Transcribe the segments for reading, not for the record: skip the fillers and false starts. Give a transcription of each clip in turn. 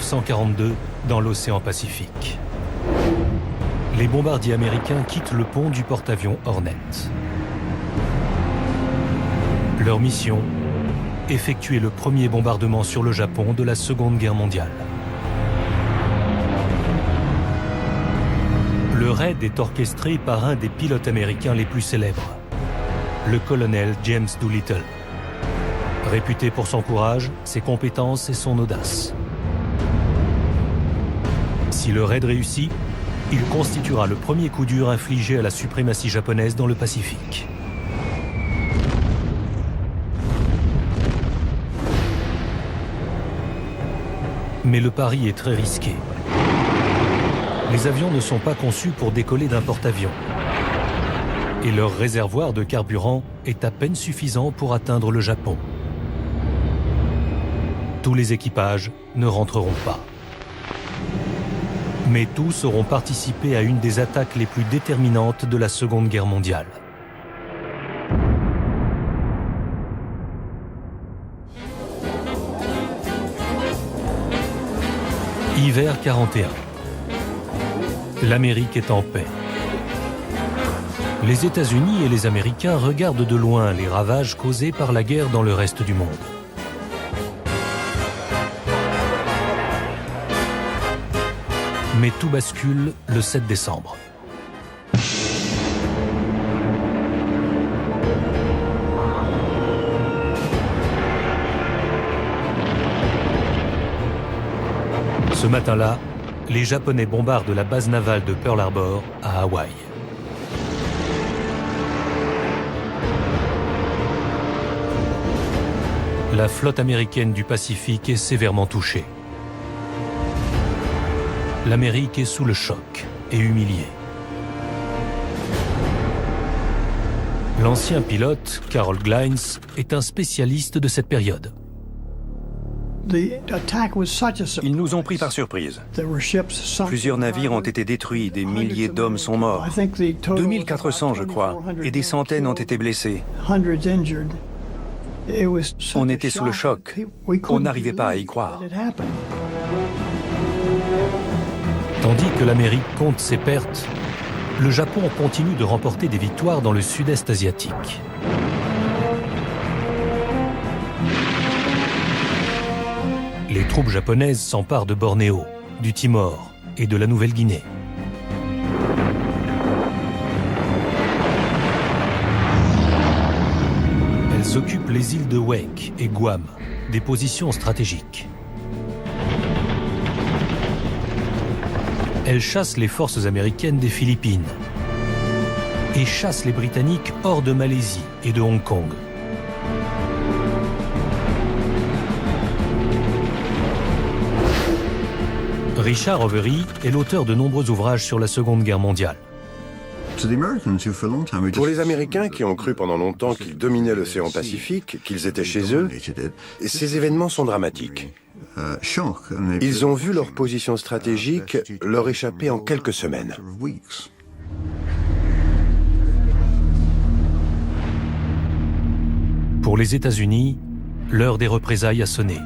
1942 dans l'océan Pacifique. Les bombardiers américains quittent le pont du porte-avions Hornet. Leur mission, effectuer le premier bombardement sur le Japon de la Seconde Guerre mondiale. Le raid est orchestré par un des pilotes américains les plus célèbres, le colonel James Doolittle. Réputé pour son courage, ses compétences et son audace. Si le raid réussit, il constituera le premier coup dur infligé à la suprématie japonaise dans le Pacifique. Mais le pari est très risqué. Les avions ne sont pas conçus pour décoller d'un porte-avions. Et leur réservoir de carburant est à peine suffisant pour atteindre le Japon. Tous les équipages ne rentreront pas. Mais tous auront participé à une des attaques les plus déterminantes de la Seconde Guerre mondiale. Hiver 41. L'Amérique est en paix. Les États-Unis et les Américains regardent de loin les ravages causés par la guerre dans le reste du monde. Mais tout bascule le 7 décembre. Ce matin-là, les Japonais bombardent la base navale de Pearl Harbor à Hawaï. La flotte américaine du Pacifique est sévèrement touchée. L'Amérique est sous le choc et humiliée. L'ancien pilote, Carol Glines, est un spécialiste de cette période. Ils nous ont pris par surprise. Plusieurs navires ont été détruits, des milliers d'hommes sont morts. 2400, je crois, et des centaines ont été blessés. On était sous le choc. On n'arrivait pas à y croire. Tandis que l'Amérique compte ses pertes, le Japon continue de remporter des victoires dans le sud-est asiatique. Les troupes japonaises s'emparent de Bornéo, du Timor et de la Nouvelle-Guinée. Elles occupent les îles de Wake et Guam, des positions stratégiques. Elles chassent les forces américaines des Philippines et chassent les Britanniques hors de Malaisie et de Hong Kong. Richard Overy est l'auteur de nombreux ouvrages sur la Seconde Guerre mondiale. Pour les Américains qui ont cru pendant longtemps qu'ils dominaient l'océan Pacifique, qu'ils étaient chez eux, ces événements sont dramatiques. Ils ont vu leur position stratégique leur échapper en quelques semaines. Pour les États-Unis, l'heure des représailles a sonné.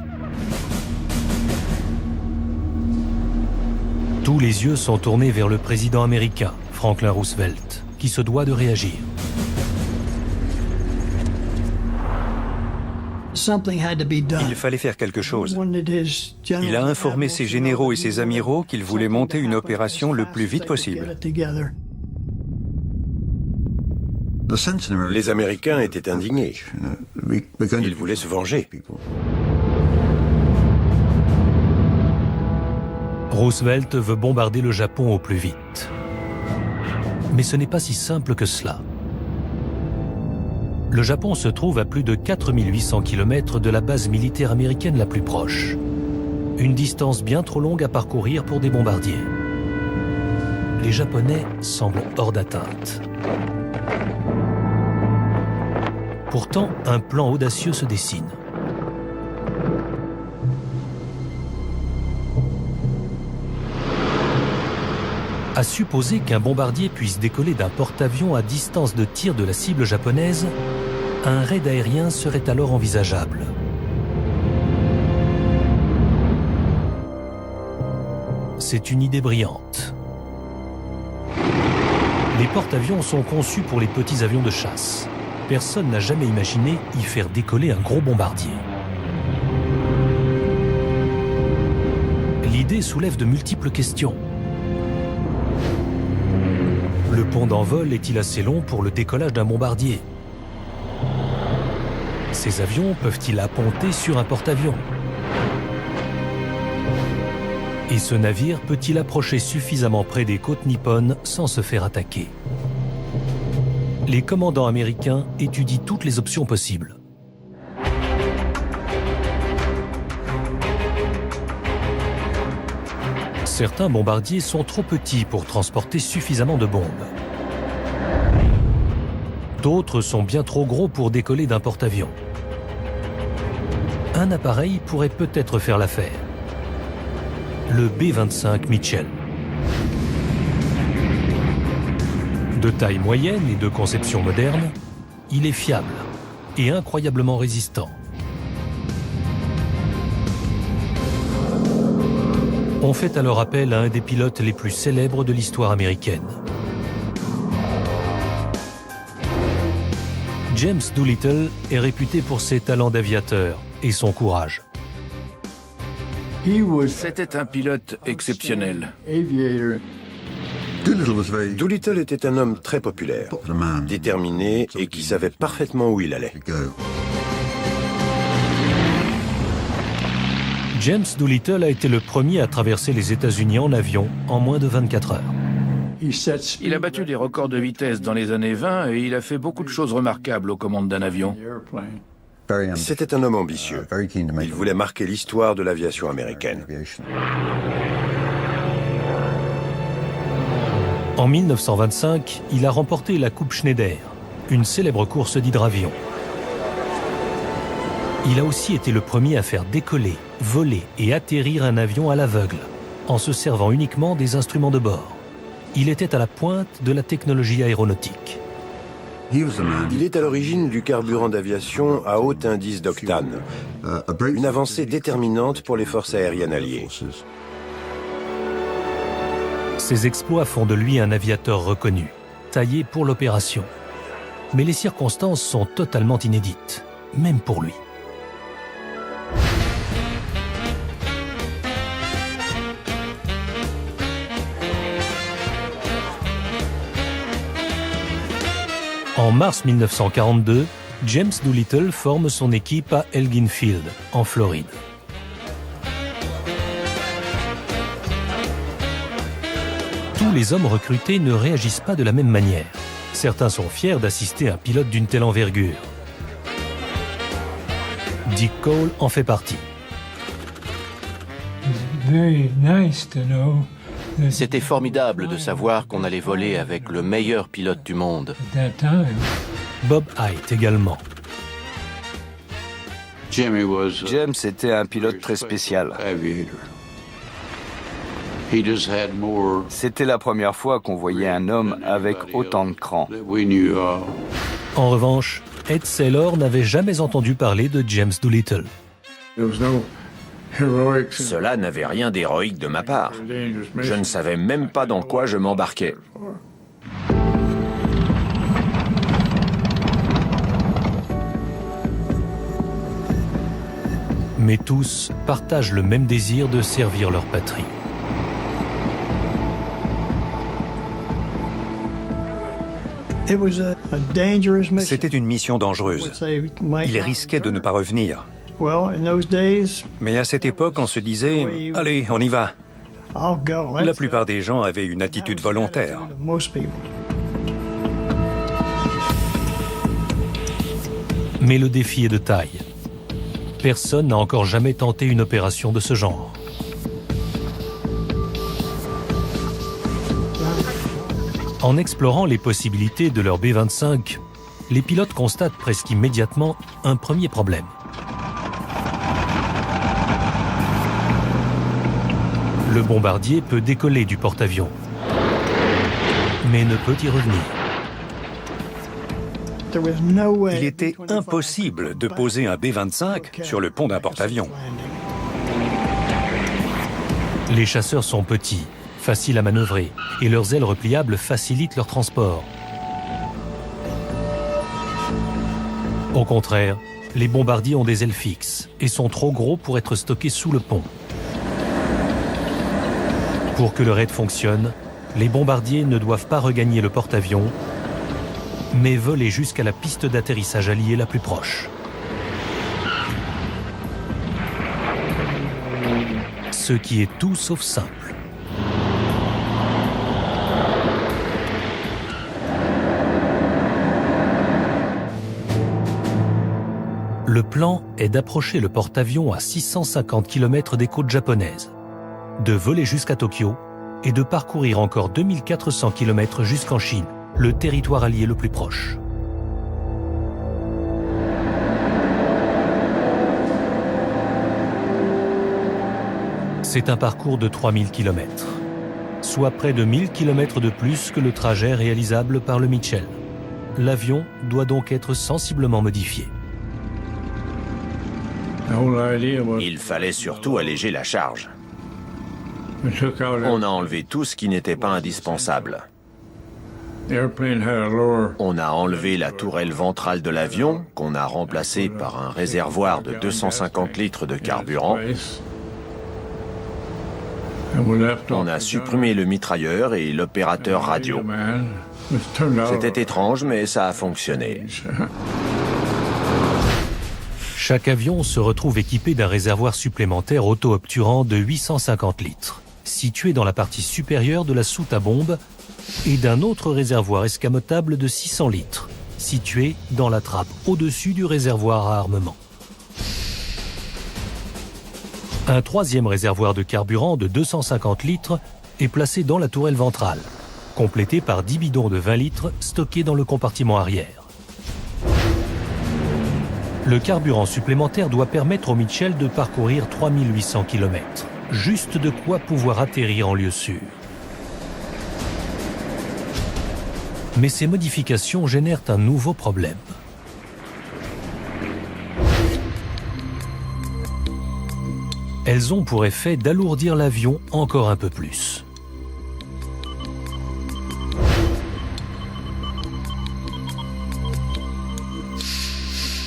Tous les yeux sont tournés vers le président américain, Franklin Roosevelt, qui se doit de réagir. Il fallait faire quelque chose. Il a informé ses généraux et ses amiraux qu'il voulait monter une opération le plus vite possible. Les Américains étaient indignés. Ils voulaient se venger. Roosevelt veut bombarder le Japon au plus vite. Mais ce n'est pas si simple que cela. Le Japon se trouve à plus de 4800 km de la base militaire américaine la plus proche. Une distance bien trop longue à parcourir pour des bombardiers. Les Japonais semblent hors d'atteinte. Pourtant, un plan audacieux se dessine. À supposer qu'un bombardier puisse décoller d'un porte-avions à distance de tir de la cible japonaise, un raid aérien serait alors envisageable. c'est une idée brillante. Les porte-avions sont conçus pour les petits avions de chasse. Personne n'a jamais imaginé y faire décoller un gros bombardier. L'idée soulève de multiples questions. Le pont d'envol est-il assez long pour le décollage d'un bombardier? Ces avions peuvent-ils apponter sur un porte-avions? Et ce navire peut-il approcher suffisamment près des côtes nippones sans se faire attaquer? Les commandants américains étudient toutes les options possibles. Certains bombardiers sont trop petits pour transporter suffisamment de bombes. D'autres sont bien trop gros pour décoller d'un porte-avions. Un appareil pourrait peut-être faire l'affaire. Le B-25 Mitchell. De taille moyenne et de conception moderne, il est fiable et incroyablement résistant. On fait alors appel à un des pilotes les plus célèbres de l'histoire américaine. James Doolittle est réputé pour ses talents d'aviateur et son courage. C'était un pilote exceptionnel. Doolittle était un homme très populaire, déterminé et qui savait parfaitement où il allait. James Doolittle a été le premier à traverser les États-Unis en avion en moins de 24 heures. Il a battu des records de vitesse dans les années 20 et il a fait beaucoup de choses remarquables aux commandes d'un avion. C'était un homme ambitieux. Il voulait marquer l'histoire de l'aviation américaine. En 1925, il a remporté la Coupe Schneider, une célèbre course d'hydravion. Il a aussi été le premier à faire décoller, voler et atterrir un avion à l'aveugle, en se servant uniquement des instruments de bord. Il était à la pointe de la technologie aéronautique. Il est à l'origine du carburant d'aviation à haut indice d'octane, une avancée déterminante pour les forces aériennes alliées. Ses exploits font de lui un aviateur reconnu, taillé pour l'opération. Mais les circonstances sont totalement inédites, même pour lui. En mars 1942, James Doolittle forme son équipe à Elgin Field, en Floride. Tous les hommes recrutés ne réagissent pas de la même manière. Certains sont fiers d'assister à un pilote d'une telle envergure. Dick Cole en fait partie. C'était formidable de savoir qu'on allait voler avec le meilleur pilote du monde. Bob Height également. James était un pilote très spécial. C'était la première fois qu'on voyait un homme avec autant de cran. En revanche, Ed Saylor n'avait jamais entendu parler de James Doolittle. Cela n'avait rien d'héroïque de ma part. Je ne savais même pas dans quoi je m'embarquais. Mais tous partagent le même désir de servir leur patrie. C'était une mission dangereuse. Il risquait de ne pas revenir. Mais à cette époque, on se disait « Allez, on y va ». La plupart des gens avaient une attitude volontaire. Mais le défi est de taille. Personne n'a encore jamais tenté une opération de ce genre. En explorant les possibilités de leur B-25, les pilotes constatent presque immédiatement un premier problème. Le bombardier peut décoller du porte-avions, mais ne peut y revenir. Il était impossible de poser un B-25 sur le pont d'un porte-avions. Les chasseurs sont petits, faciles à manœuvrer, et leurs ailes repliables facilitent leur transport. Au contraire, les bombardiers ont des ailes fixes et sont trop gros pour être stockés sous le pont. Pour que le raid fonctionne, les bombardiers ne doivent pas regagner le porte-avions, mais voler jusqu'à la piste d'atterrissage alliée la plus proche. Ce qui est tout sauf simple. Le plan est d'approcher le porte-avions à 650 km des côtes japonaises, de voler jusqu'à Tokyo et de parcourir encore 2400 km jusqu'en Chine, le territoire allié le plus proche. C'est un parcours de 3000 km, soit près de 1000 km de plus que le trajet réalisable par le Mitchell. L'avion doit donc être sensiblement modifié. Il fallait surtout alléger la charge. On a enlevé tout ce qui n'était pas indispensable. On a enlevé la tourelle ventrale de l'avion, qu'on a remplacée par un réservoir de 250 litres de carburant. On a supprimé le mitrailleur et l'opérateur radio. C'était étrange, mais ça a fonctionné. Chaque avion se retrouve équipé d'un réservoir supplémentaire auto-obturant de 850 litres, situé dans la partie supérieure de la soute à bombe, et d'un autre réservoir escamotable de 600 litres, situé dans la trappe au-dessus du réservoir à armement. Un troisième réservoir de carburant de 250 litres est placé dans la tourelle ventrale, complété par 10 bidons de 20 litres stockés dans le compartiment arrière. Le carburant supplémentaire doit permettre au Mitchell de parcourir 3800 km, juste de quoi pouvoir atterrir en lieu sûr. Mais ces modifications génèrent un nouveau problème. Elles ont pour effet d'alourdir l'avion encore un peu plus.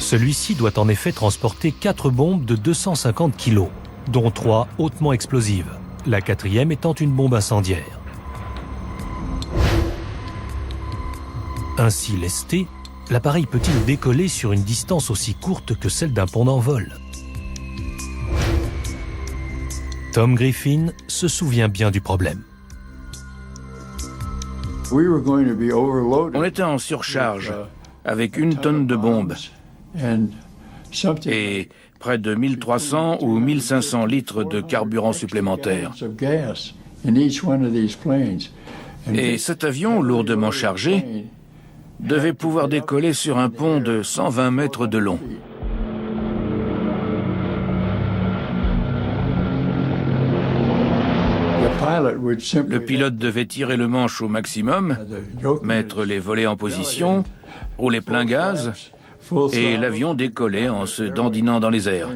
Celui-ci doit en effet transporter 4 bombes de 250 kg, dont 3 hautement explosives, la 4e étant une bombe incendiaire. Ainsi lesté, l'appareil peut-il décoller sur une distance aussi courte que celle d'un pont d'envol? Tom Griffin se souvient bien du problème. On était en surcharge, avec 1 tonne de bombes. Et près de 1300 ou 1500 litres de carburant supplémentaire. Et cet avion, lourdement chargé, devait pouvoir décoller sur un pont de 120 mètres de long. Le pilote devait tirer le manche au maximum, mettre les volets en position, rouler plein gaz, et l'avion décollait en se dandinant dans les airs.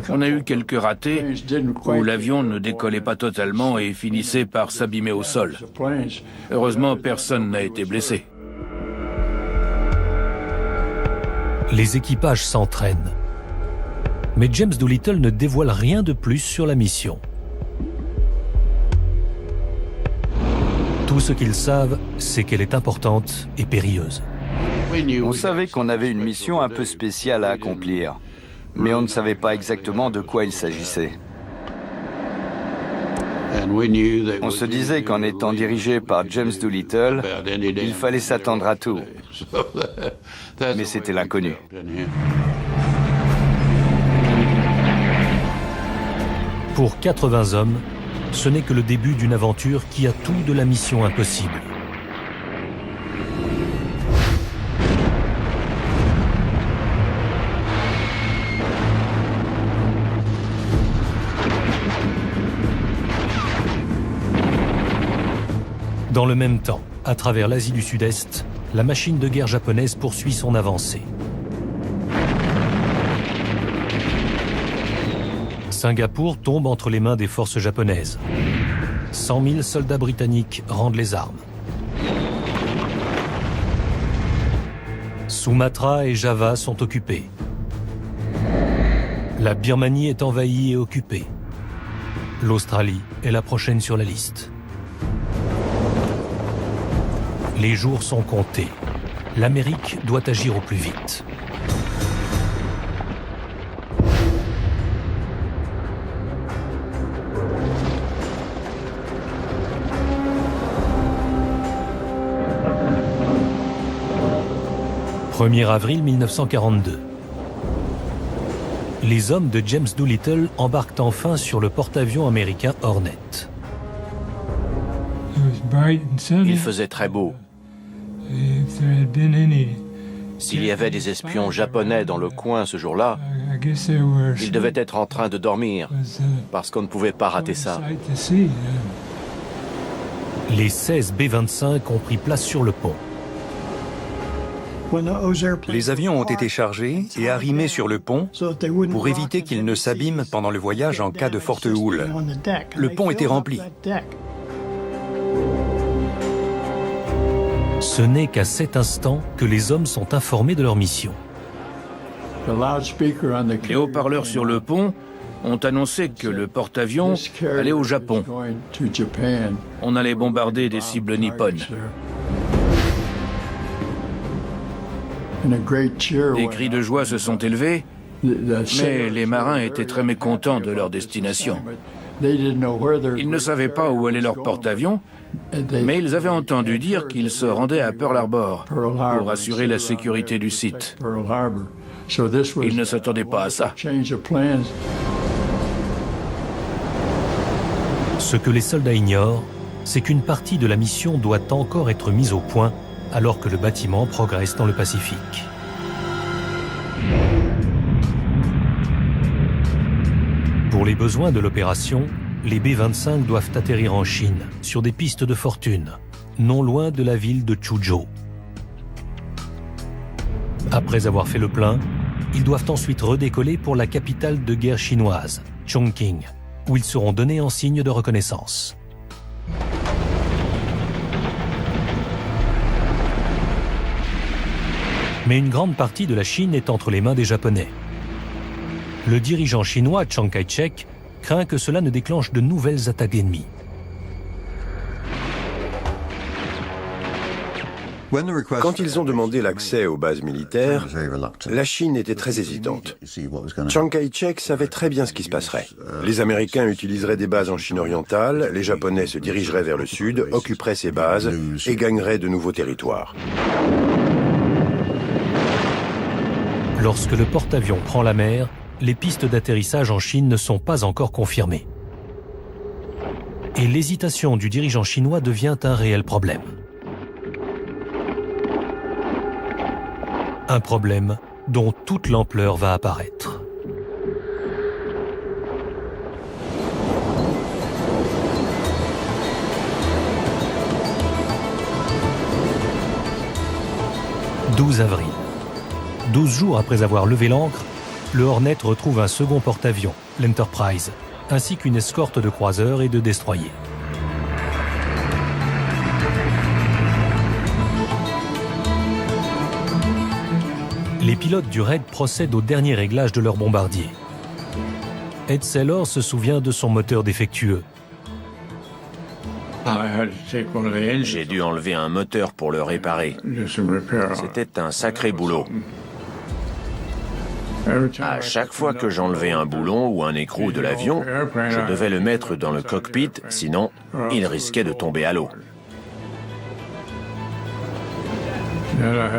On a eu quelques ratés où l'avion ne décollait pas totalement et finissait par s'abîmer au sol. Heureusement, personne n'a été blessé. Les équipages s'entraînent. Mais James Doolittle ne dévoile rien de plus sur la mission. Tout ce qu'ils savent, c'est qu'elle est importante et périlleuse. On savait qu'on avait une mission un peu spéciale à accomplir, mais on ne savait pas exactement de quoi il s'agissait. On se disait qu'en étant dirigé par James Doolittle, il fallait s'attendre à tout. Mais c'était l'inconnu. Pour 80 hommes, ce n'est que le début d'une aventure qui a tout de la mission impossible. Dans le même temps, à travers l'Asie du Sud-Est, la machine de guerre japonaise poursuit son avancée. Singapour tombe entre les mains des forces japonaises. 100 000 soldats britanniques rendent les armes. Sumatra et Java sont occupés. La Birmanie est envahie et occupée. L'Australie est la prochaine sur la liste. Les jours sont comptés. L'Amérique doit agir au plus vite. « 1er avril 1942. Les hommes de James Doolittle embarquent enfin sur le porte-avions américain Hornet. Il faisait très beau. S'il y avait des espions japonais dans le coin ce jour-là, ils devaient être en train de dormir, parce qu'on ne pouvait pas rater ça. Les 16 B-25 ont pris place sur le pont. Les avions ont été chargés et arrimés sur le pont pour éviter qu'ils ne s'abîment pendant le voyage en cas de forte houle. Le pont était rempli. Ce n'est qu'à cet instant que les hommes sont informés de leur mission. Les haut-parleurs sur le pont ont annoncé que le porte-avions allait au Japon. On allait bombarder des cibles nippones. Des cris de joie se sont élevés, mais les marins étaient très mécontents de leur destination. Ils ne savaient pas où allait leur porte-avions, mais ils avaient entendu dire qu'ils se rendaient à Pearl Harbor pour assurer la sécurité du site. Ils ne s'attendaient pas à ça. Ce que les soldats ignorent, c'est qu'une partie de la mission doit encore être mise au point alors que le bâtiment progresse dans le Pacifique. Pour les besoins de l'opération, les B-25 doivent atterrir en Chine, sur des pistes de fortune, non loin de la ville de Chuzhou. Après avoir fait le plein, ils doivent ensuite redécoller pour la capitale de guerre chinoise, Chongqing, où ils seront donnés en signe de reconnaissance. Mais une grande partie de la Chine est entre les mains des Japonais. Le dirigeant chinois Chiang Kai-shek craint que cela ne déclenche de nouvelles attaques ennemies. Quand ils ont demandé l'accès aux bases militaires, la Chine était très hésitante. Chiang Kai-shek savait très bien ce qui se passerait. Les Américains utiliseraient des bases en Chine orientale, les Japonais se dirigeraient vers le sud, occuperaient ces bases et gagneraient de nouveaux territoires. Lorsque le porte-avions prend la mer, les pistes d'atterrissage en Chine ne sont pas encore confirmées. Et l'hésitation du dirigeant chinois devient un réel problème. Un problème dont toute l'ampleur va apparaître. « 12 avril. 12 jours après avoir levé l'ancre, le Hornet retrouve un second porte-avions, l'Enterprise, ainsi qu'une escorte de croiseurs et de destroyers. Les pilotes du raid procèdent au dernier réglage de leur bombardier. Ed Saylor se souvient de son moteur défectueux. J'ai dû enlever un moteur pour le réparer. C'était un sacré boulot. À chaque fois que j'enlevais un boulon ou un écrou de l'avion, je devais le mettre dans le cockpit, sinon il risquait de tomber à l'eau.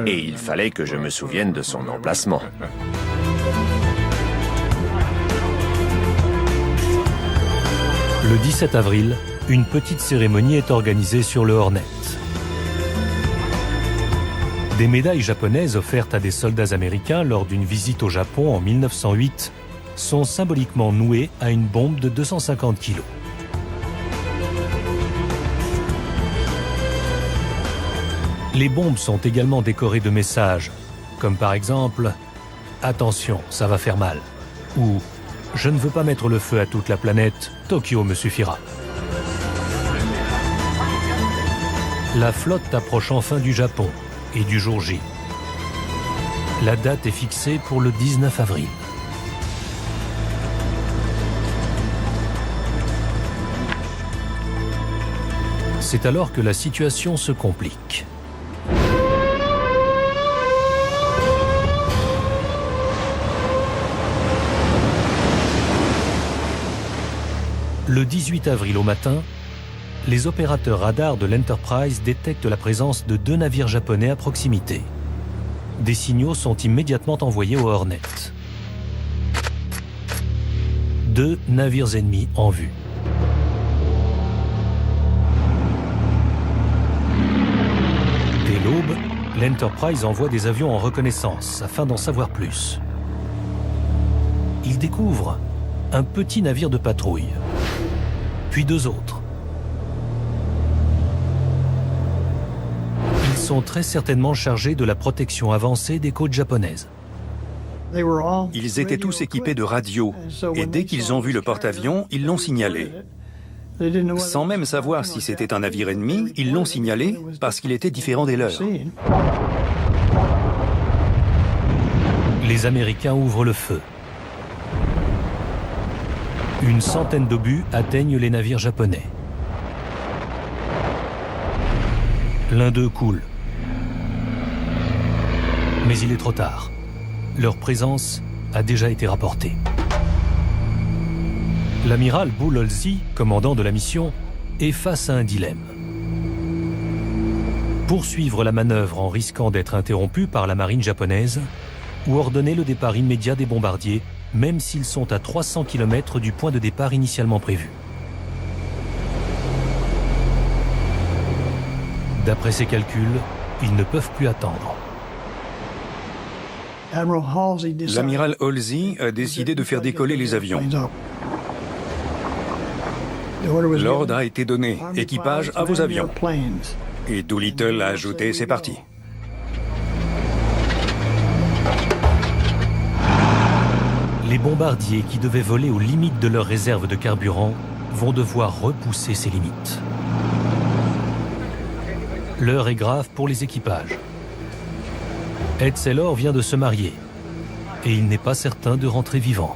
Et il fallait que je me souvienne de son emplacement. Le 17 avril, une petite cérémonie est organisée sur le Hornet. Des médailles japonaises offertes à des soldats américains lors d'une visite au Japon en 1908 sont symboliquement nouées à une bombe de 250 kg. Les bombes sont également décorées de messages, comme par exemple « Attention, ça va faire mal » ou « Je ne veux pas mettre le feu à toute la planète, Tokyo me suffira ». La flotte approche enfin du Japon et du jour J. La date est fixée pour le 19 avril. C'est alors que la situation se complique. Le 18 avril au matin, les opérateurs radars de l'Enterprise détectent la présence de 2 navires japonais à proximité. Des signaux sont immédiatement envoyés au Hornet. 2 navires ennemis en vue. Dès l'aube, l'Enterprise envoie des avions en reconnaissance afin d'en savoir plus. Ils découvrent un petit navire de patrouille, puis 2 autres. Ils sont très certainement chargés de la protection avancée des côtes japonaises. Ils étaient tous équipés de radios, et dès qu'ils ont vu le porte-avions, ils l'ont signalé. Sans même savoir si c'était un navire ennemi, ils l'ont signalé parce qu'il était différent des leurs. Les Américains ouvrent le feu. Une centaine d'obus atteignent les navires japonais. L'un d'eux coule. Mais il est trop tard. Leur présence a déjà été rapportée. L'amiral Bull Halsey, commandant de la mission, est face à un dilemme. Poursuivre la manœuvre en risquant d'être interrompu par la marine japonaise ou ordonner le départ immédiat des bombardiers, même s'ils sont à 300 km du point de départ initialement prévu. D'après ses calculs, ils ne peuvent plus attendre. L'amiral Halsey a décidé de faire décoller les avions. L'ordre a été donné, équipage à vos avions. Et Doolittle a ajouté, c'est parti. Les bombardiers qui devaient voler aux limites de leur réserve de carburant vont devoir repousser ces limites. L'heure est grave pour les équipages. Ed Saylor vient de se marier et il n'est pas certain de rentrer vivant.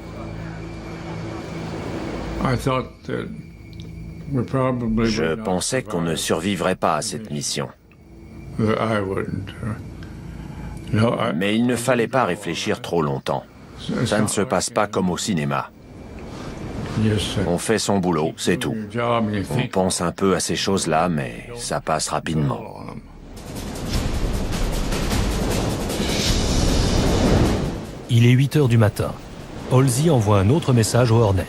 Je pensais qu'on ne survivrait pas à cette mission. Mais il ne fallait pas réfléchir trop longtemps. Ça ne se passe pas comme au cinéma. On fait son boulot, c'est tout. On pense un peu à ces choses-là, mais ça passe rapidement. Il est 8 heures du matin. Halsey envoie un autre message au Hornet.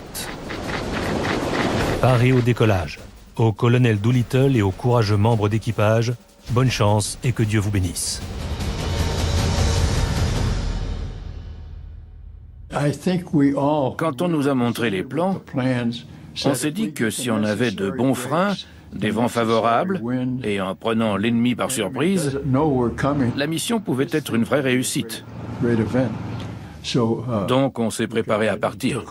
Parez au décollage. Au colonel Doolittle et aux courageux membres d'équipage, bonne chance et que Dieu vous bénisse. Quand on nous a montré les plans, on s'est dit que si on avait de bons freins, des vents favorables, et en prenant l'ennemi par surprise, la mission pouvait être une vraie réussite. Donc on s'est préparé à partir.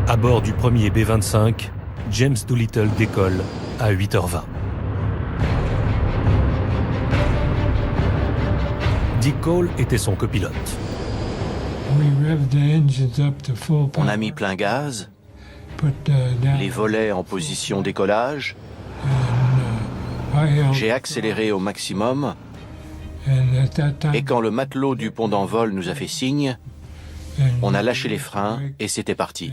À bord du premier B-25, James Doolittle décolle à 8h20. Dick Cole était son copilote. On a mis plein gaz, les volets en position décollage, j'ai accéléré au maximum, et quand le matelot du pont d'envol nous a fait signe, on a lâché les freins et c'était parti.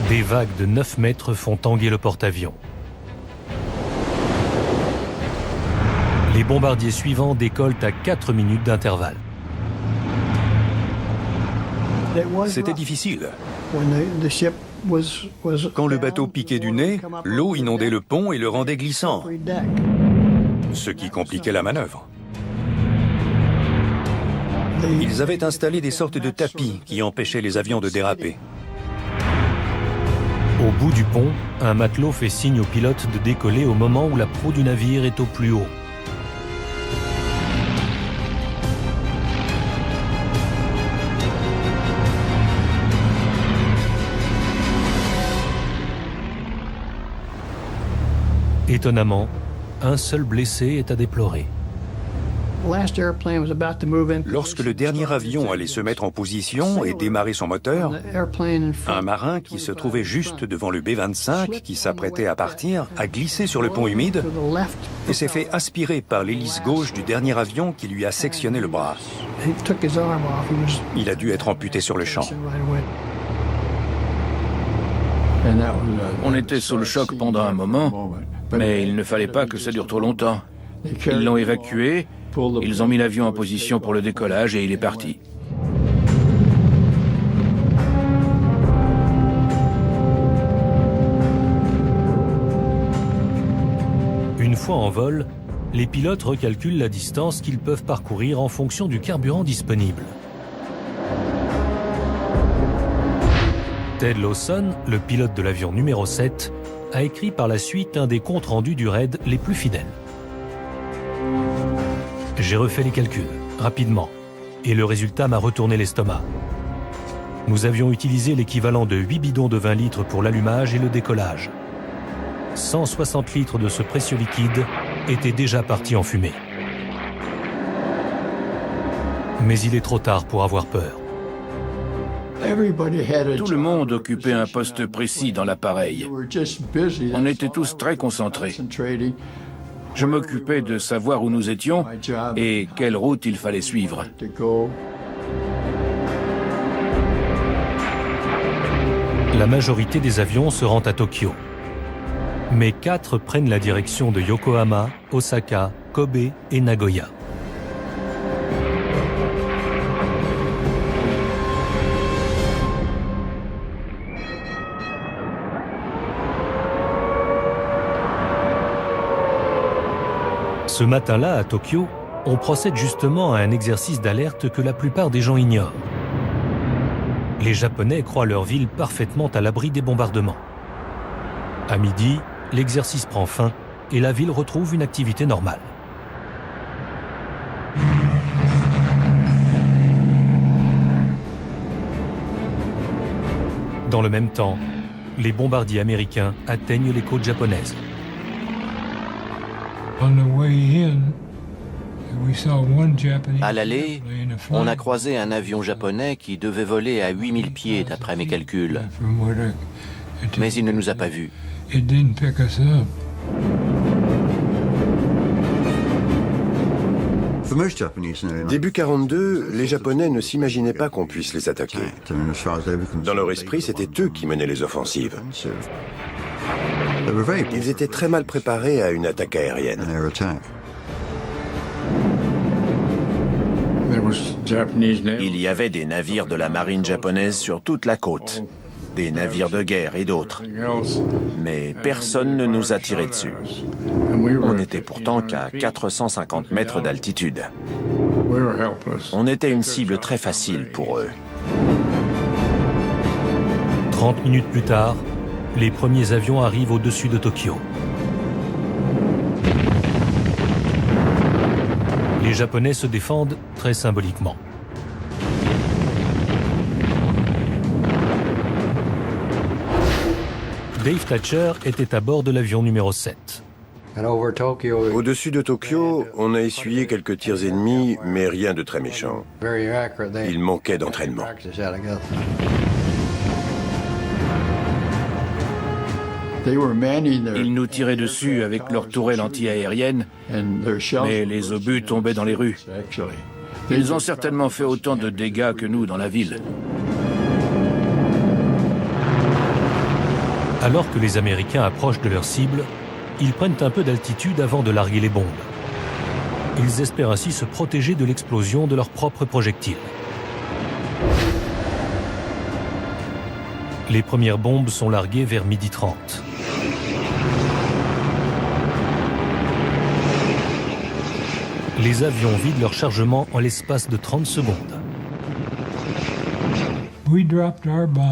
Des vagues de 9 mètres font tanguer le porte-avions. Les bombardiers suivants décollent à 4 minutes d'intervalle. C'était difficile. Quand le bateau piquait du nez, l'eau inondait le pont et le rendait glissant, ce qui compliquait la manœuvre. Ils avaient installé des sortes de tapis qui empêchaient les avions de déraper. Au bout du pont, un matelot fait signe au pilote de décoller au moment où la proue du navire est au plus haut. Étonnamment, un seul blessé est à déplorer. Lorsque le dernier avion allait se mettre en position et démarrer son moteur, un marin qui se trouvait juste devant le B-25, qui s'apprêtait à partir, a glissé sur le pont humide et s'est fait aspirer par l'hélice gauche du dernier avion qui lui a sectionné le bras. Il a dû être amputé sur le champ. On était sous le choc pendant un moment, mais il ne fallait pas que ça dure trop longtemps. Ils l'ont évacué, ils ont mis l'avion en position pour le décollage et il est parti. Une fois en vol, les pilotes recalculent la distance qu'ils peuvent parcourir en fonction du carburant disponible. Ted Lawson, le pilote de l'avion numéro 7, a écrit par la suite un des comptes rendus du raid les plus fidèles. J'ai refait les calculs, rapidement, et le résultat m'a retourné l'estomac. Nous avions utilisé l'équivalent de 8 bidons de 20 litres pour l'allumage et le décollage. 160 litres de ce précieux liquide étaient déjà partis en fumée. Mais il est trop tard pour avoir peur. Tout le monde occupait un poste précis dans l'appareil. On était tous très concentrés. Je m'occupais de savoir où nous étions et quelle route il fallait suivre. La majorité des avions se rend à Tokyo. Mais 4 prennent la direction de Yokohama, Osaka, Kobe et Nagoya. Ce matin-là, à Tokyo, on procède justement à un exercice d'alerte que la plupart des gens ignorent. Les Japonais croient leur ville parfaitement à l'abri des bombardements. À midi, l'exercice prend fin et la ville retrouve une activité normale. Dans le même temps, les bombardiers américains atteignent les côtes japonaises. À l'aller, on a croisé un avion japonais qui devait voler à 8000 pieds d'après mes calculs. Mais il ne nous a pas vus. Début 42, les Japonais ne s'imaginaient pas qu'on puisse les attaquer. Dans leur esprit, c'était eux qui menaient les offensives. Ils étaient très mal préparés à une attaque aérienne. Il y avait des navires de la marine japonaise sur toute la côte, des navires de guerre et d'autres. Mais personne ne nous a tiré dessus. On n'était pourtant qu'à 450 mètres d'altitude. On était une cible très facile pour eux. 30 minutes plus tard, les premiers avions arrivent au-dessus de Tokyo. Les Japonais se défendent très symboliquement. Dave Thatcher était à bord de l'avion numéro 7. Au-dessus de Tokyo, on a essuyé quelques tirs ennemis, mais rien de très méchant. Il manquait d'entraînement. Ils nous tiraient dessus avec leurs tourelles anti-aériennes, mais les obus tombaient dans les rues. Ils ont certainement fait autant de dégâts que nous dans la ville. Alors que les Américains approchent de leur cible, ils prennent un peu d'altitude avant de larguer les bombes. Ils espèrent ainsi se protéger de l'explosion de leurs propres projectiles. Les premières bombes sont larguées vers 12h30. Les avions vident leur chargement en l'espace de 30 secondes.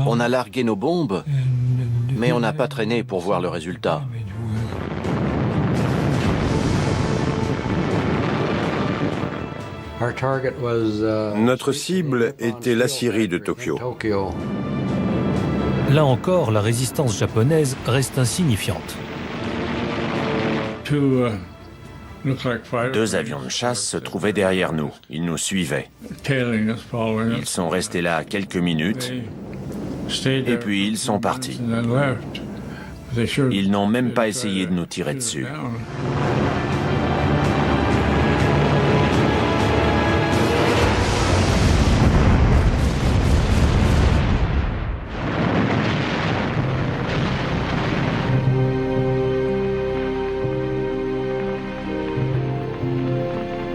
On a largué nos bombes, mais on n'a pas traîné pour voir le résultat. Notre cible était la Syrie de Tokyo. Là encore, la résistance japonaise reste insignifiante. 2 avions de chasse se trouvaient derrière nous. Ils nous suivaient. Ils sont restés là quelques minutes, et puis ils sont partis. Ils n'ont même pas essayé de nous tirer dessus.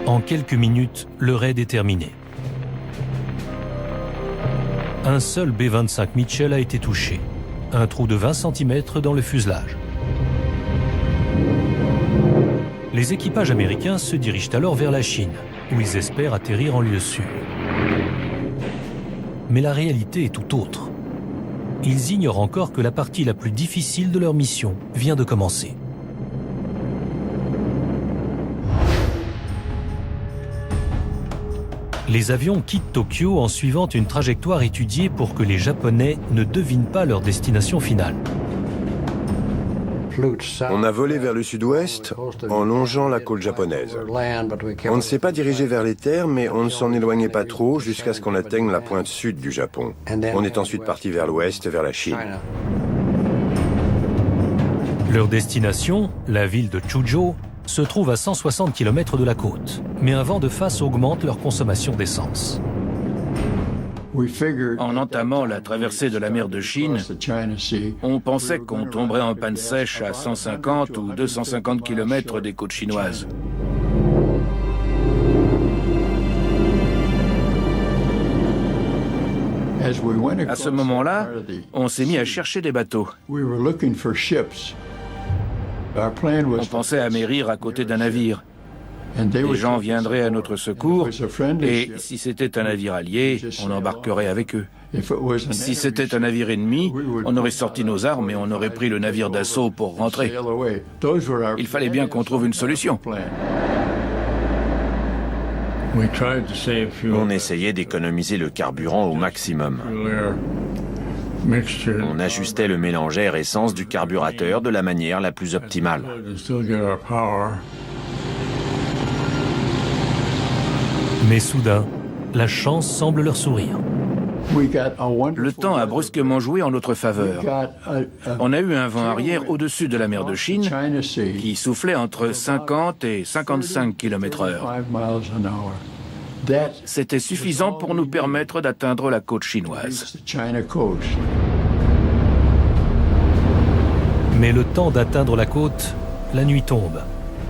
En quelques minutes, le raid est terminé. Un seul B-25 Mitchell a été touché. Un trou de 20 cm dans le fuselage. Les équipages américains se dirigent alors vers la Chine, où ils espèrent atterrir en lieu sûr. Mais la réalité est tout autre. Ils ignorent encore que la partie la plus difficile de leur mission vient de commencer. Les avions quittent Tokyo en suivant une trajectoire étudiée pour que les Japonais ne devinent pas leur destination finale. On a volé vers le sud-ouest en longeant la côte japonaise. On ne s'est pas dirigé vers les terres, mais on ne s'en éloignait pas trop jusqu'à ce qu'on atteigne la pointe sud du Japon. On est ensuite parti vers l'ouest, vers la Chine. Leur destination, la ville de Chuzhou, se trouve à 160 km de la côte. Mais un vent de face augmente leur consommation d'essence. En entamant la traversée de la mer de Chine, on pensait qu'on tomberait en panne sèche à 150 ou 250 km des côtes chinoises. À ce moment-là, on s'est mis à chercher des bateaux. On pensait amérir à côté d'un navire. Les gens viendraient à notre secours et si c'était un navire allié, on embarquerait avec eux. Si c'était un navire ennemi, on aurait sorti nos armes et on aurait pris le navire d'assaut pour rentrer. Il fallait bien qu'on trouve une solution. On essayait d'économiser le carburant au maximum. On ajustait le mélange air-essence du carburateur de la manière la plus optimale. Mais soudain, la chance semble leur sourire. Le temps a brusquement joué en notre faveur. On a eu un vent arrière au-dessus de la mer de Chine qui soufflait entre 50 et 55 km/h. C'était suffisant pour nous permettre d'atteindre la côte chinoise. Mais le temps d'atteindre la côte, la nuit tombe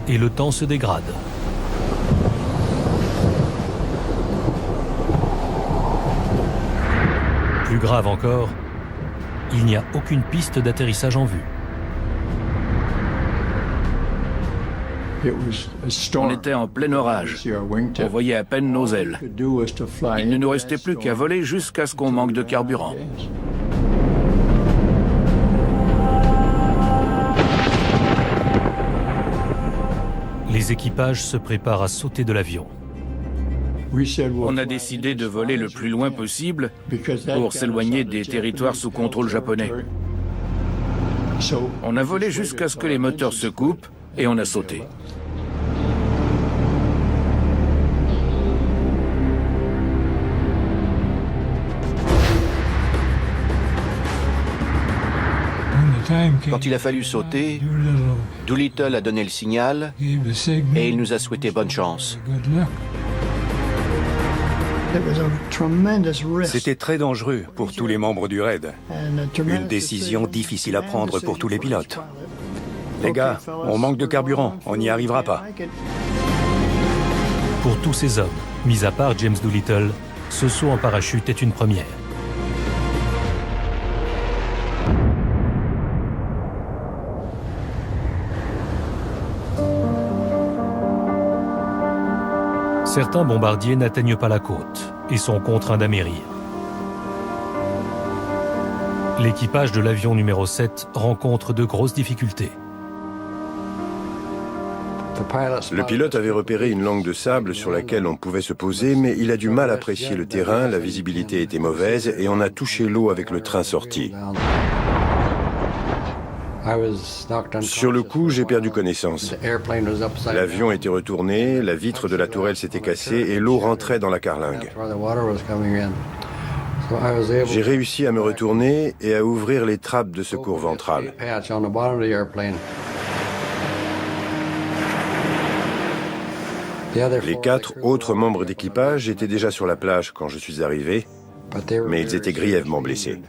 et le temps se dégrade. Plus grave encore, il n'y a aucune piste d'atterrissage en vue. On était en plein orage. On voyait à peine nos ailes. Il ne nous restait plus qu'à voler jusqu'à ce qu'on manque de carburant. Les équipages se préparent à sauter de l'avion. On a décidé de voler le plus loin possible pour s'éloigner des territoires sous contrôle japonais. On a volé jusqu'à ce que les moteurs se coupent et on a sauté. Quand il a fallu sauter, Doolittle a donné le signal et il nous a souhaité bonne chance. C'était très dangereux pour tous les membres du raid. Une décision difficile à prendre pour tous les pilotes. Les gars, on manque de carburant, on n'y arrivera pas. Pour tous ces hommes, mis à part James Doolittle, ce saut en parachute est une première. Certains bombardiers n'atteignent pas la côte et sont contraints d'amérir. L'équipage de l'avion numéro 7 rencontre de grosses difficultés. Le pilote avait repéré une langue de sable sur laquelle on pouvait se poser, mais il a du mal à apprécier le terrain, la visibilité était mauvaise et on a touché l'eau avec le train sorti. Sur le coup, j'ai perdu connaissance. L'avion était retourné, la vitre de la tourelle s'était cassée et l'eau rentrait dans la carlingue. J'ai réussi à me retourner et à ouvrir les trappes de secours ventrales. Les 4 autres membres d'équipage étaient déjà sur la plage quand je suis arrivé, mais ils étaient grièvement blessés.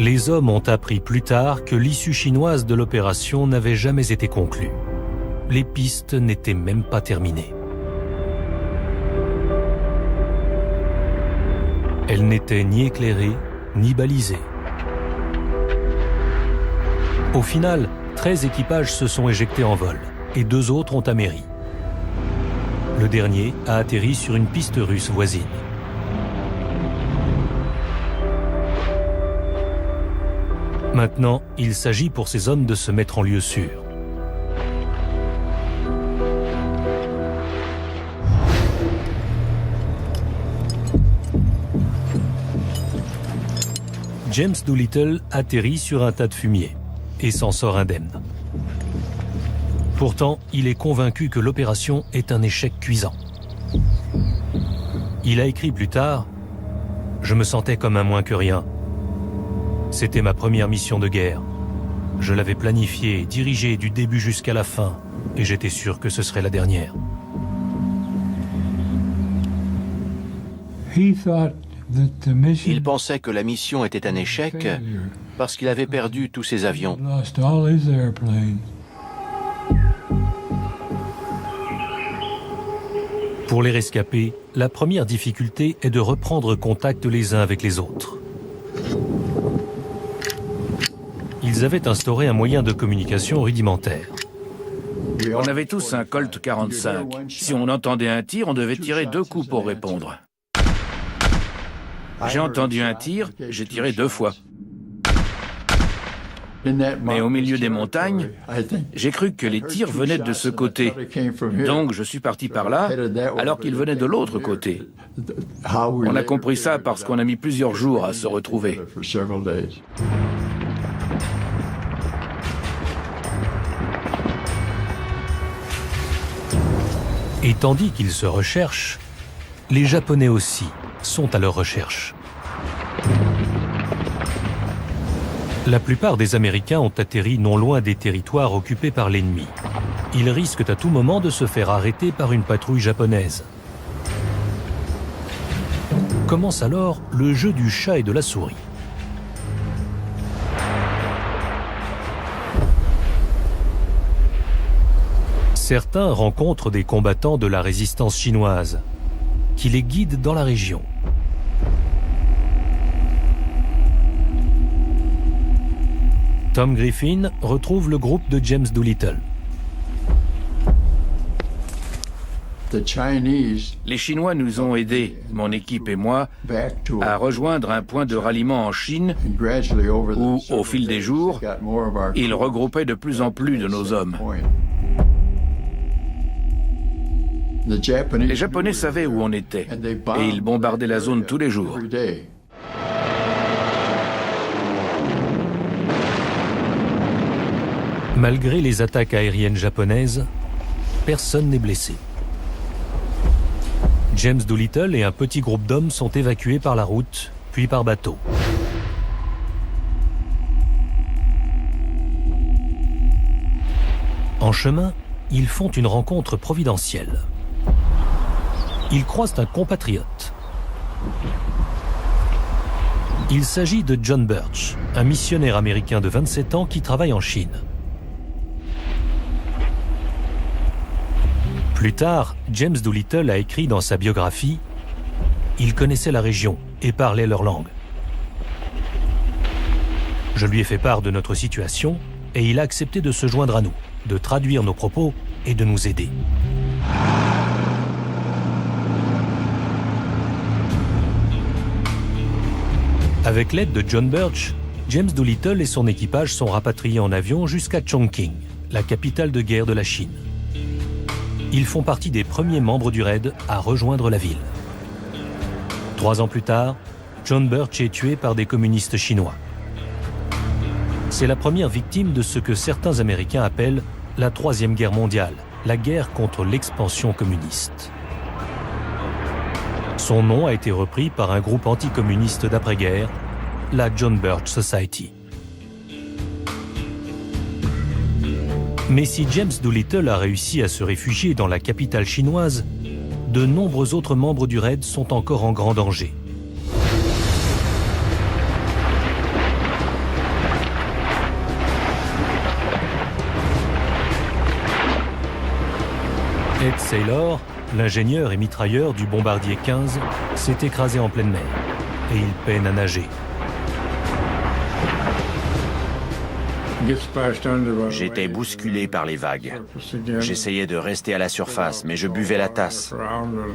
Les hommes ont appris plus tard que l'issue chinoise de l'opération n'avait jamais été conclue. Les pistes n'étaient même pas terminées. Elles n'étaient ni éclairées, ni balisées. Au final, 13 équipages se sont éjectés en vol et 2 autres ont améri. Le dernier a atterri sur une piste russe voisine. Maintenant, il s'agit pour ces hommes de se mettre en lieu sûr. James Doolittle atterrit sur un tas de fumier et s'en sort indemne. Pourtant, il est convaincu que l'opération est un échec cuisant. Il a écrit plus tard « Je me sentais comme un moins que rien. C'était ma première mission de guerre. Je l'avais planifiée et dirigée du début jusqu'à la fin, et j'étais sûr que ce serait la dernière. » Il pensait que la mission était un échec parce qu'il avait perdu tous ses avions. Pour les rescapés, la première difficulté est de reprendre contact les uns avec les autres. Ils avaient instauré un moyen de communication rudimentaire. On avait tous un Colt 45. Si on entendait un tir, on devait tirer 2 coups pour répondre. J'ai entendu un tir, j'ai tiré 2 fois. Mais au milieu des montagnes, j'ai cru que les tirs venaient de ce côté. Donc je suis parti par là, alors qu'ils venaient de l'autre côté. On a compris ça parce qu'on a mis plusieurs jours à se retrouver. Et tandis qu'ils se recherchent, les Japonais aussi sont à leur recherche. La plupart des Américains ont atterri non loin des territoires occupés par l'ennemi. Ils risquent à tout moment de se faire arrêter par une patrouille japonaise. Commence alors le jeu du chat et de la souris. Certains rencontrent des combattants de la résistance chinoise qui les guident dans la région. Tom Griffin retrouve le groupe de James Doolittle. Les Chinois nous ont aidés, mon équipe et moi, à rejoindre un point de ralliement en Chine où, au fil des jours, ils regroupaient de plus en plus de nos hommes. Les Japonais savaient où on était et ils bombardaient la zone tous les jours. Malgré les attaques aériennes japonaises, personne n'est blessé. James Doolittle et un petit groupe d'hommes sont évacués par la route, puis par bateau. En chemin, ils font une rencontre providentielle. Ils croisent un compatriote. Il s'agit de John Birch, un missionnaire américain de 27 ans qui travaille en Chine. Plus tard, James Doolittle a écrit dans sa biographie « Il connaissait la région et parlait leur langue. Je lui ai fait part de notre situation et il a accepté de se joindre à nous, de traduire nos propos et de nous aider. Avec l'aide de John Birch, James Doolittle et son équipage sont rapatriés en avion jusqu'à Chongqing, la capitale de guerre de la Chine. Ils font partie des premiers membres du raid à rejoindre la ville. 3 ans plus tard, John Birch est tué par des communistes chinois. C'est la première victime de ce que certains Américains appellent la Troisième Guerre mondiale, la guerre contre l'expansion communiste. Son nom a été repris par un groupe anticommuniste d'après-guerre, la John Birch Society. Mais si James Doolittle a réussi à se réfugier dans la capitale chinoise, de nombreux autres membres du raid sont encore en grand danger. Ed Saylor, l'ingénieur et mitrailleur du bombardier 15, s'est écrasé en pleine mer et il peine à nager. J'étais bousculé par les vagues. J'essayais de rester à la surface, mais je buvais la tasse.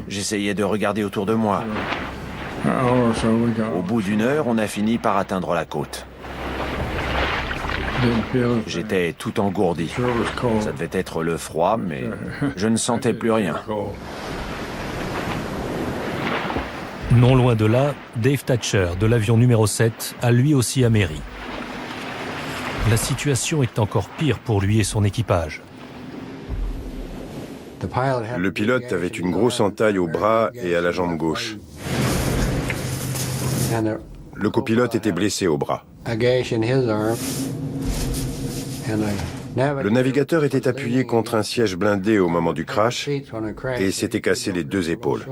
J'essayais de regarder autour de moi. Au bout d'1 heure, on a fini par atteindre la côte. J'étais tout engourdi. Ça devait être le froid, mais je ne sentais plus rien. Non loin de là, Dave Thatcher, de l'avion numéro 7, a lui aussi améri. La situation est encore pire pour lui et son équipage. Le pilote avait une grosse entaille au bras et à la jambe gauche. Le copilote était blessé au bras. Le navigateur était appuyé contre un siège blindé au moment du crash et s'était cassé les 2 épaules.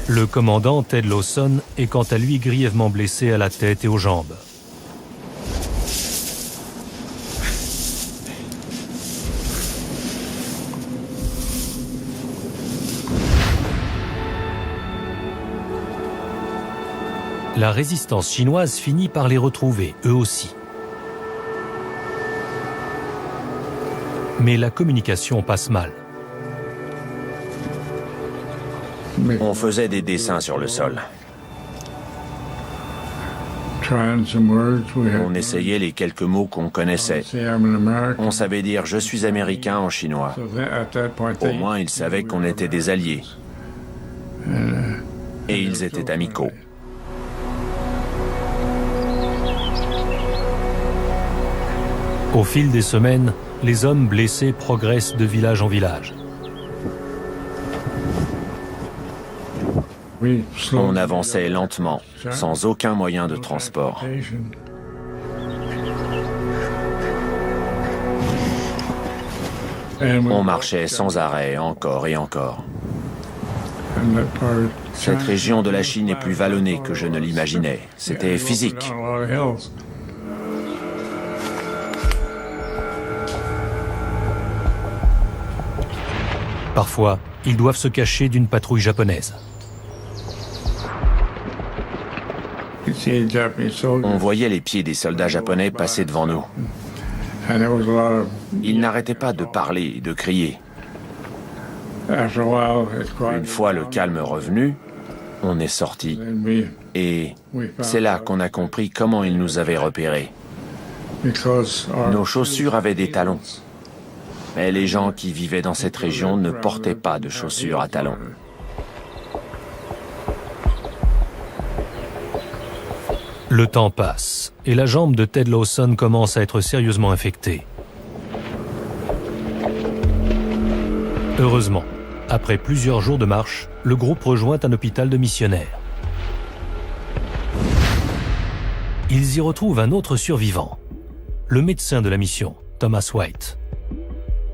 Le commandant Ted Lawson est quant à lui grièvement blessé à la tête et aux jambes. La résistance chinoise finit par les retrouver, eux aussi. Mais la communication passe mal. On faisait des dessins sur le sol. On essayait les quelques mots qu'on connaissait. On savait dire « je suis américain » en chinois. Au moins, ils savaient qu'on était des alliés. Et ils étaient amicaux. Au fil des semaines, les hommes blessés progressent de village en village. On avançait lentement, sans aucun moyen de transport. On marchait sans arrêt, encore et encore. Cette région de la Chine est plus vallonnée que je ne l'imaginais. C'était physique. Parfois, ils doivent se cacher d'une patrouille japonaise. On voyait les pieds des soldats japonais passer devant nous. Ils n'arrêtaient pas de parler et de crier. Une fois le calme revenu, on est sortis. Et c'est là qu'on a compris comment ils nous avaient repérés. Nos chaussures avaient des talons. Mais les gens qui vivaient dans cette région ne portaient pas de chaussures à talons. Le temps passe et la jambe de Ted Lawson commence à être sérieusement infectée. Heureusement, après plusieurs jours de marche, le groupe rejoint un hôpital de missionnaires. Ils y retrouvent un autre survivant, le médecin de la mission, Thomas White.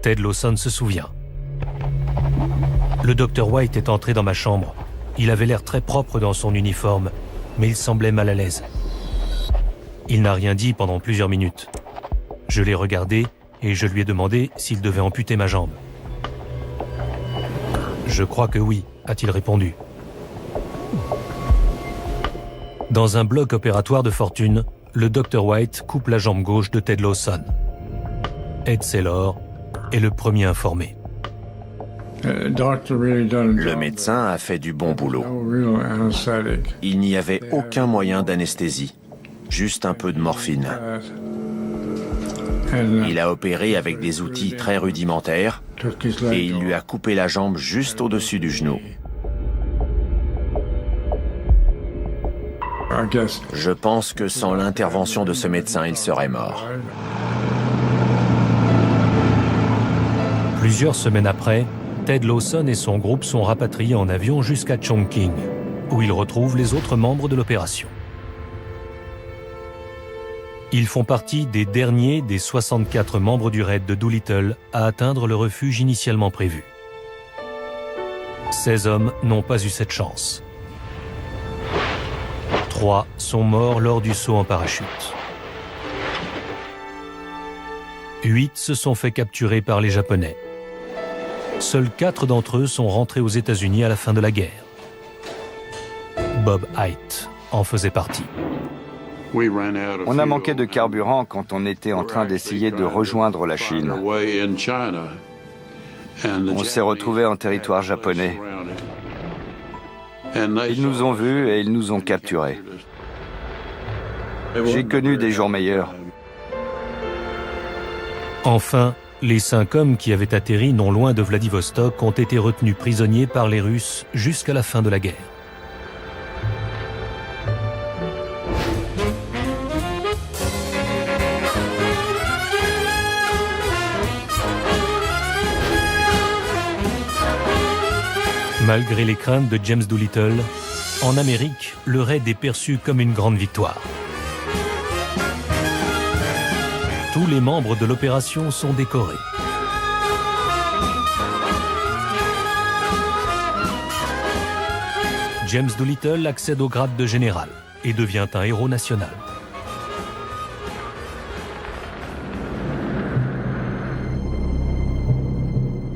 Ted Lawson se souvient. Le docteur White est entré dans ma chambre. Il avait l'air très propre dans son uniforme, mais il semblait mal à l'aise. Il n'a rien dit pendant plusieurs minutes. Je l'ai regardé et je lui ai demandé s'il devait amputer ma jambe. « Je crois que oui », a-t-il répondu. Dans un bloc opératoire de fortune, le Dr White coupe la jambe gauche de Ted Lawson. Ed Saylor est le premier informé. Le médecin a fait du bon boulot. Il n'y avait aucun moyen d'anesthésie, juste un peu de morphine. Il a opéré avec des outils très rudimentaires et il lui a coupé la jambe juste au-dessus du genou. Je pense que sans l'intervention de ce médecin, il serait mort. Plusieurs semaines après, Ted Lawson et son groupe sont rapatriés en avion jusqu'à Chongqing, où ils retrouvent les autres membres de l'opération. Ils font partie des derniers des 64 membres du raid de Doolittle à atteindre le refuge initialement prévu. 16 hommes n'ont pas eu cette chance. 3 sont morts lors du saut en parachute. 8 se sont fait capturer par les Japonais. Seuls 4 d'entre eux sont rentrés aux États-Unis à la fin de la guerre. Bob Hite en faisait partie. On a manqué de carburant quand on était en train d'essayer de rejoindre la Chine. On s'est retrouvés en territoire japonais. Ils nous ont vus et ils nous ont capturés. J'ai connu des jours meilleurs. Enfin, les 5 hommes qui avaient atterri non loin de Vladivostok ont été retenus prisonniers par les Russes jusqu'à la fin de la guerre. Malgré les craintes de James Doolittle, en Amérique, le raid est perçu comme une grande victoire. Tous les membres de l'opération sont décorés. James Doolittle accède au grade de général et devient un héros national.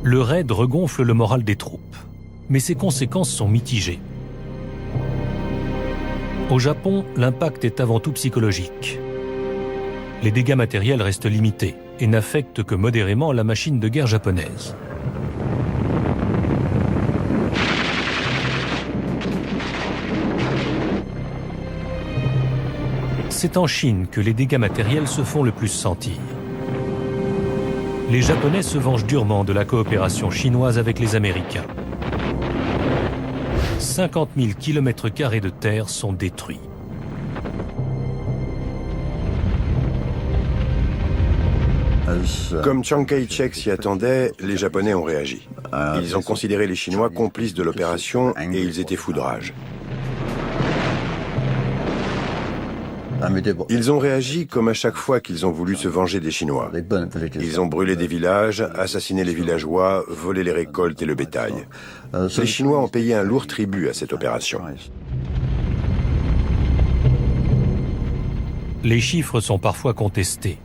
Le raid regonfle le moral des troupes, mais ses conséquences sont mitigées. Au Japon, l'impact est avant tout psychologique. Les dégâts matériels restent limités et n'affectent que modérément la machine de guerre japonaise. C'est en Chine que les dégâts matériels se font le plus sentir. Les Japonais se vengent durement de la coopération chinoise avec les Américains. 50 000 km² de terre sont détruits. Comme Chiang Kai-shek s'y attendait, les Japonais ont réagi. Ils ont considéré les Chinois complices de l'opération et ils étaient fous de rage. Ils ont réagi comme à chaque fois qu'ils ont voulu se venger des Chinois. Ils ont brûlé des villages, assassiné les villageois, volé les récoltes et le bétail. Les Chinois ont payé un lourd tribut à cette opération. Les chiffres sont parfois contestés,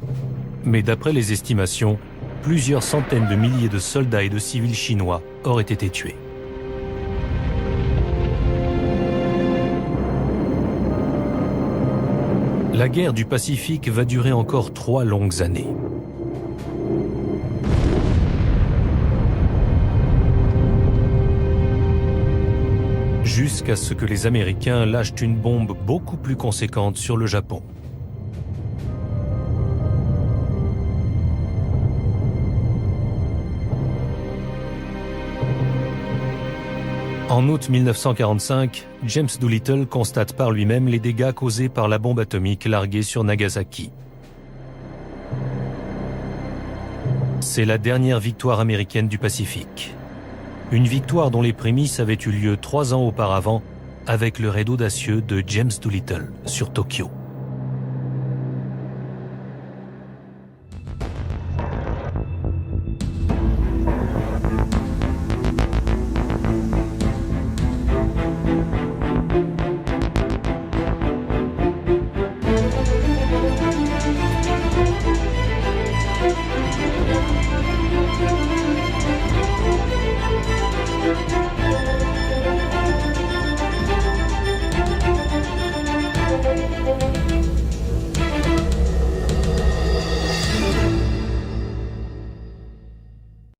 mais d'après les estimations, plusieurs centaines de milliers de soldats et de civils chinois auraient été tués. La guerre du Pacifique va durer encore 3 longues années. Jusqu'à ce que les Américains lâchent une bombe beaucoup plus conséquente sur le Japon. En août 1945, James Doolittle constate par lui-même les dégâts causés par la bombe atomique larguée sur Nagasaki. C'est la dernière victoire américaine du Pacifique. Une victoire dont les prémices avaient eu lieu 3 ans auparavant avec le raid audacieux de James Doolittle sur Tokyo.